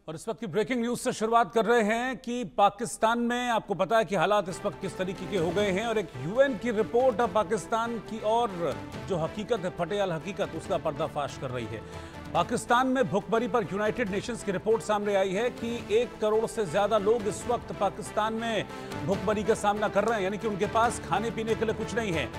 और इस वक्त की ब्रेकिंग न्यूज से शुरुआत कर रहे हैं कि पाकिस्तान में आपको पता है कि हालात इस वक्त किस तरीके के हो गए हैं और एक यूएन की रिपोर्ट अब पाकिस्तान की और जो हकीकत है फटेहाल हकीकत उसका पर्दाफाश कर रही है। पाकिस्तान में भुखमरी पर यूनाइटेड नेशंस की रिपोर्ट सामने आई है कि 1 करोड़ से ज्यादा लोग इस वक्त पाकिस्तान में भुखमरी का सामना कर रहे हैं, यानी कि उनके पास खाने पीने के लिए कुछ नहीं है।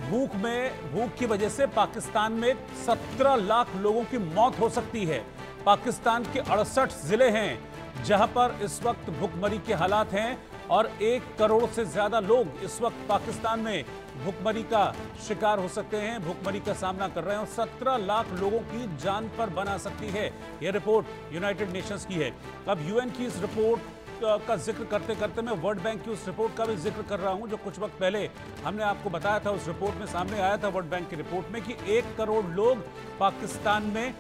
भूख की वजह से पाकिस्तान में 17 लाख लोगों की मौत हो सकती है। पाकिस्तान के 68 जिले हैं जहां पर इस वक्त भुखमरी के हालात हैं और 1 करोड़ से ज्यादा लोग इस वक्त पाकिस्तान में भुखमरी का शिकार हो सकते हैं, भुखमरी का सामना कर रहे हैं और 17 लाख लोगों की जान पर बना सकती है। यह रिपोर्ट यूनाइटेड नेशंस की है। अब यूएन की इस रिपोर्ट का जिक्र करते करते मैं वर्ल्ड बैंक की उस रिपोर्ट का भी जिक्र कर रहा हूं जो कुछ वक्त पहले हमने आपको बताया था। उस रिपोर्ट में सामने आया था वर्ल्ड बैंक की रिपोर्ट में कि 1 करोड़ लोग पाकिस्तान में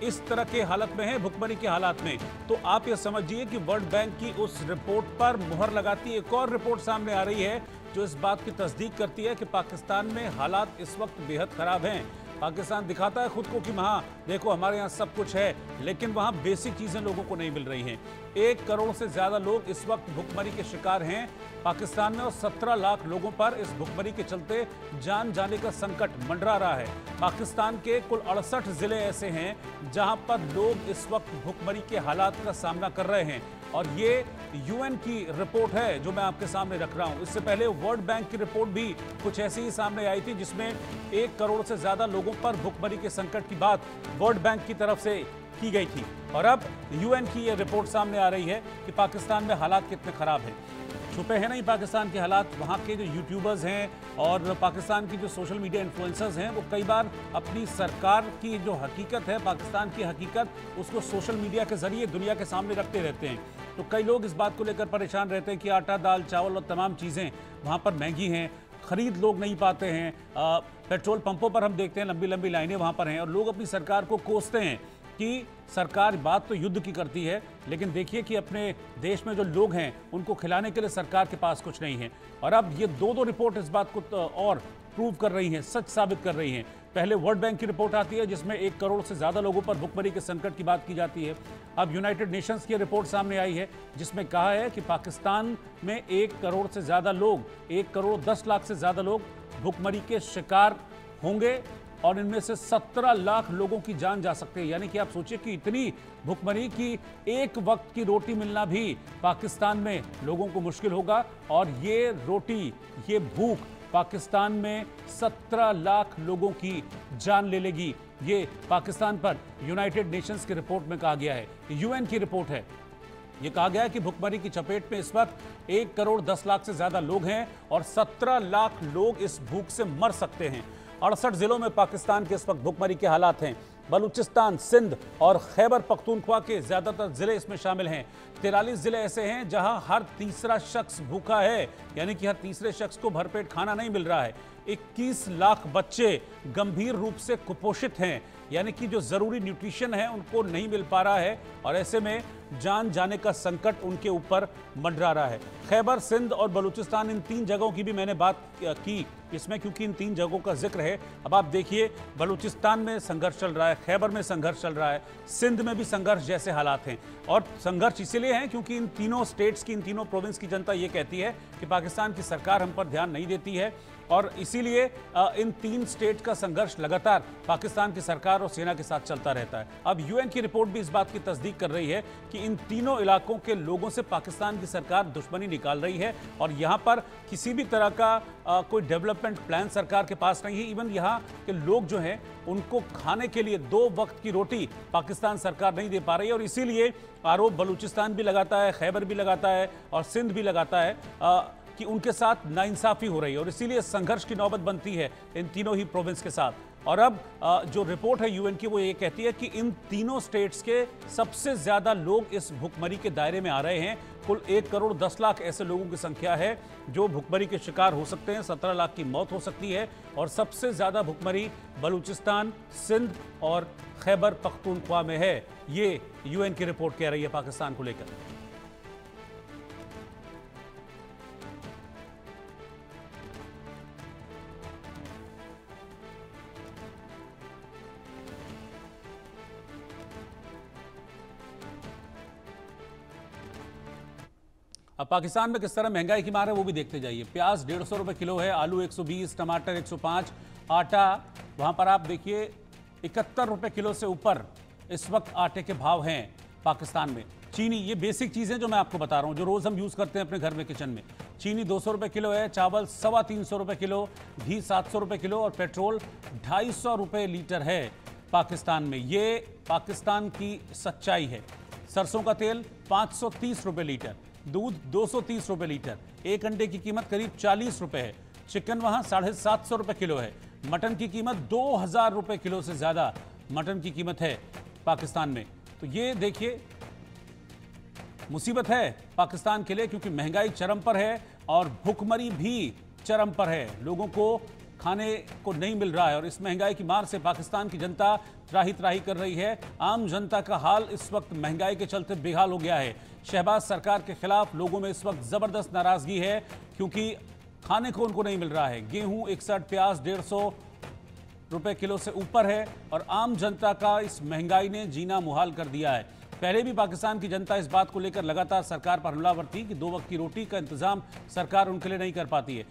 इस तरह के हालत में है, भुखमरी के हालात में। तो आप ये समझिए कि वर्ल्ड बैंक की उस रिपोर्ट पर मुहर लगाती एक और रिपोर्ट सामने आ रही है जो इस बात की तस्दीक करती है कि पाकिस्तान में हालात इस वक्त बेहद खराब हैं। पाकिस्तान दिखाता है खुद को कि हाँ देखो हमारे यहाँ सब कुछ है, लेकिन वहाँ बेसिक चीज़ें लोगों को नहीं मिल रही हैं। 1 करोड़ से ज़्यादा लोग इस वक्त भुखमरी के शिकार हैं पाकिस्तान में और 17 लाख लोगों पर इस भुखमरी के चलते जान जाने का संकट मंडरा रहा है। पाकिस्तान के कुल 68 जिले ऐसे हैं जहां पर लोग इस वक्त भुखमरी के हालात का सामना कर रहे हैं और ये यूएन की रिपोर्ट है जो मैं आपके सामने रख रहा हूं। इससे पहले वर्ल्ड बैंक की रिपोर्ट भी कुछ ऐसी ही सामने आई थी जिसमें 1 करोड़ से ज्यादा लोगों पर भुखमरी के संकट की बात वर्ल्ड बैंक की तरफ से की गई थी। और अब यूएन की यह रिपोर्ट सामने आ रही है कि पाकिस्तान में हालात कितने खराब हैं। छुपे हैं नहीं पाकिस्तान के हालात। वहाँ के जो यूट्यूबर्स हैं और पाकिस्तान की जो सोशल मीडिया इन्फ्लुएंसर्स हैं वो कई बार अपनी सरकार की जो हकीकत है, पाकिस्तान की हकीकत, उसको सोशल मीडिया के जरिए दुनिया के सामने रखते रहते हैं। तो कई लोग इस बात को लेकर परेशान रहते हैं कि आटा दाल चावल और तमाम चीज़ें वहाँ पर महंगी हैं, खरीद लोग नहीं पाते हैं। पेट्रोल पंपों पर हम देखते हैं लंबी लंबी लाइनें वहाँ पर हैं और लोग अपनी सरकार को कोसते हैं कि सरकार बात तो युद्ध की करती है, लेकिन देखिए कि अपने देश में जो लोग हैं उनको खिलाने के लिए सरकार के पास कुछ नहीं है। और अब ये दो रिपोर्ट इस बात को और प्रूव कर रही हैं, सच साबित कर रही हैं। पहले वर्ल्ड बैंक की रिपोर्ट आती है जिसमें 1 करोड़ से ज़्यादा लोगों पर भुखमरी के संकट की बात की जाती है। अब यूनाइटेड नेशंस की रिपोर्ट सामने आई है जिसमें कहा है कि पाकिस्तान में 1 करोड़ से ज़्यादा लोग, 1 करोड़ 10 लाख से ज़्यादा लोग भुखमरी के शिकार होंगे और इनमें से 17 लाख लोगों की जान जा सकती है। यानी कि आप सोचिए कि इतनी भुखमरी की एक वक्त की रोटी मिलना भी पाकिस्तान में लोगों को मुश्किल होगा और ये रोटी, ये भूख पाकिस्तान में 17 लाख लोगों की जान ले लेगी। ये पाकिस्तान पर यूनाइटेड नेशंस की रिपोर्ट में कहा गया है, यूएन की रिपोर्ट है। ये कहा गया है कि भुखमरी की चपेट में इस वक्त 1 करोड़ 10 लाख से ज्यादा लोग हैं और 17 लाख लोग इस भूख से मर सकते हैं। 68 जिलों में पाकिस्तान के इस वक्त भुखमरी के हालात हैं। बलूचिस्तान, सिंध और खैबर पख्तूनख्वा के ज्यादातर जिले इसमें शामिल हैं। 43 जिले ऐसे हैं जहां हर तीसरा शख्स भूखा है, यानी कि हर तीसरे शख्स को भरपेट खाना नहीं मिल रहा है। 21 लाख बच्चे गंभीर रूप से कुपोषित हैं, यानी कि जो जरूरी न्यूट्रिशन है उनको नहीं मिल पा रहा है और ऐसे में जान जाने का संकट उनके ऊपर मंडरा रहा है। खैबर, सिंध और बलूचिस्तान, इन 3 जगहों की भी मैंने बात की इसमें क्योंकि इन 3 जगहों का जिक्र है। अब आप देखिए बलूचिस्तान में संघर्ष चल रहा है, खैबर में संघर्ष चल रहा है, सिंध में भी संघर्ष जैसे हालात हैं। और संघर्ष इसीलिए हैं क्योंकि इन तीनों स्टेट्स की, इन तीनों प्रोविंस की जनता ये कहती है कि पाकिस्तान की सरकार हम पर ध्यान नहीं देती है और इसीलिए इन 3 स्टेट का संघर्ष लगातार पाकिस्तान की सरकार और सेना के साथ चलता रहता है। अब यूएन की रिपोर्ट भी इस बात की तस्दीक कर रही है कि इन तीनों इलाकों के लोगों से पाकिस्तान की सरकार दुश्मनी निकाल रही है और यहाँ पर किसी भी तरह का कोई डेवलपमेंट प्लान सरकार के पास नहीं है। इवन यहाँ के लोग जो हैं उनको खाने के लिए 2 वक्त की रोटी पाकिस्तान सरकार नहीं दे पा रही है और इसीलिए आरोप बलूचिस्तान भी लगाता है, खैबर भी लगाता है और सिंध भी लगाता है कि उनके साथ नाइंसाफी हो रही है और इसीलिए संघर्ष की नौबत बनती है इन तीनों ही प्रोविंस के साथ। और अब जो रिपोर्ट है यूएन की वो ये कहती है कि इन तीनों स्टेट्स के सबसे ज्यादा लोग इस भुखमरी के दायरे में आ रहे हैं। कुल 1 करोड़ 10 लाख ऐसे लोगों की संख्या है जो भुखमरी के शिकार हो सकते हैं, 17 लाख की मौत हो सकती है और सबसे ज्यादा भुखमरी बलूचिस्तान, सिंध और खैबर पख्तूनख्वा में है। ये यूएन की रिपोर्ट कह रही है पाकिस्तान को लेकर। अब पाकिस्तान में किस तरह महंगाई की मार है वो भी देखते जाइए। प्याज 150 रुपए किलो है, आलू 120, टमाटर 105, आटा वहां पर आप देखिए 71 रुपए किलो से ऊपर इस वक्त आटे के भाव हैं पाकिस्तान में। चीनी, ये बेसिक चीजें जो मैं आपको बता रहा हूं, जो रोज हम यूज करते हैं अपने घर में किचन में। चीनी 200 रुपए किलो है, चावल 350 रुपए किलो, घी 700 रुपए किलो और पेट्रोल 250 रुपए लीटर है पाकिस्तान में। ये पाकिस्तान की सच्चाई है। सरसों का तेल 530 रुपए लीटर, दूध 230 रुपए लीटर, एक अंडे की कीमत करीब 40 रुपए है। चिकन वहां 750 रुपए किलो है। मटन की कीमत 2000 रुपए किलो से ज्यादा मटन की कीमत है पाकिस्तान में। तो ये देखिए मुसीबत है पाकिस्तान के लिए, क्योंकि महंगाई चरम पर है और भुखमरी भी चरम पर है। लोगों को खाने को नहीं मिल रहा है और इस महंगाई की मार से पाकिस्तान की जनता त्राही त्राही कर रही है। आम जनता का हाल इस वक्त महंगाई के चलते बेहाल हो गया है। शहबाज सरकार के खिलाफ लोगों में इस वक्त जबरदस्त नाराजगी है, क्योंकि खाने को उनको नहीं मिल रहा है। गेहूं 61, प्याज 150 रुपए किलो से ऊपर है और आम जनता का इस महंगाई ने जीना मुहाल कर दिया है। पहले भी पाकिस्तान की जनता इस बात को लेकर लगातार सरकार पर हमलावर थी कि 2 वक्त की रोटी का इंतजाम सरकार उनके लिए नहीं कर पाती है।